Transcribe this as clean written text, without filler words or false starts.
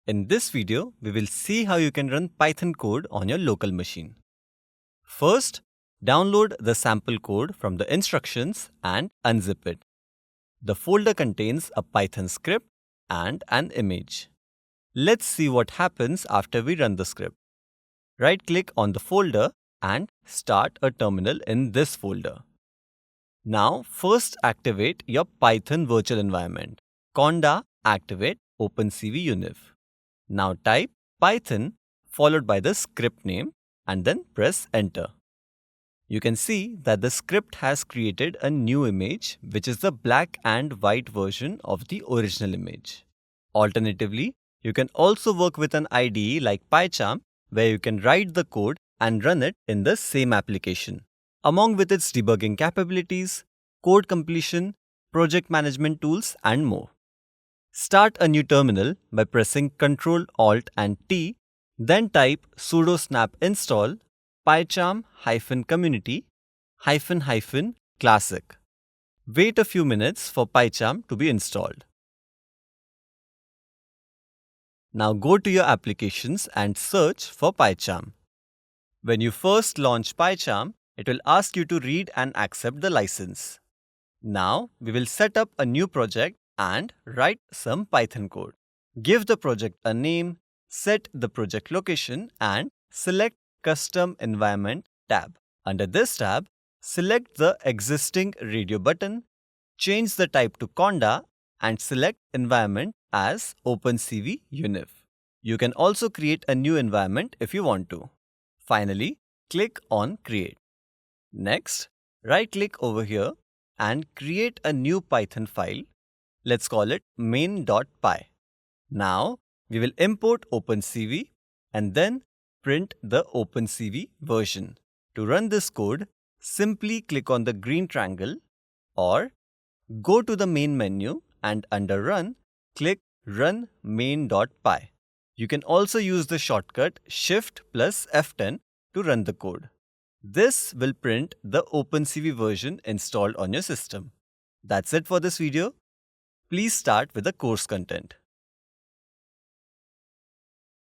In this video, we will see how you can run Python code on your local machine. First, download the sample code from the instructions and unzip it. The folder contains a Python script and an image. Let's see what happens after we run the script. Right-click on the folder and start a terminal in this folder. Now, first activate your Python virtual environment. Conda activate OpenCV univ. Now type Python followed by the script name and then press enter. You can see that the script has created a new image, which is the black and white version of the original image. Alternatively, you can also work with an IDE like PyCharm, where you can write the code and run it in the same application, along with its debugging capabilities, code completion, project management tools, and more. Start a new terminal by pressing Ctrl Alt and T, then type sudo snap install pycharm-community -- classic. Wait a few minutes for PyCharm to be installed. Now go to your applications and search for PyCharm. When you first launch PyCharm, it will ask you to read and accept the license. Now we will set up a new project and write some Python code. Give the project a name, set the project location, and select Custom Environment tab. Under this tab, select the existing radio button, change the type to Conda, and select environment as OpenCV univ. You can also create a new environment if you want to. Finally, click on Create. Next, right-click over here and create a new Python file. Let's call it main.py. Now, we will import OpenCV and then print the OpenCV version. To run this code, simply click on the green triangle or go to the main menu and under Run, click Run main.py. You can also use the shortcut Shift plus F10 to run the code. This will print the OpenCV version installed on your system. That's it for this video. Please start with the course content.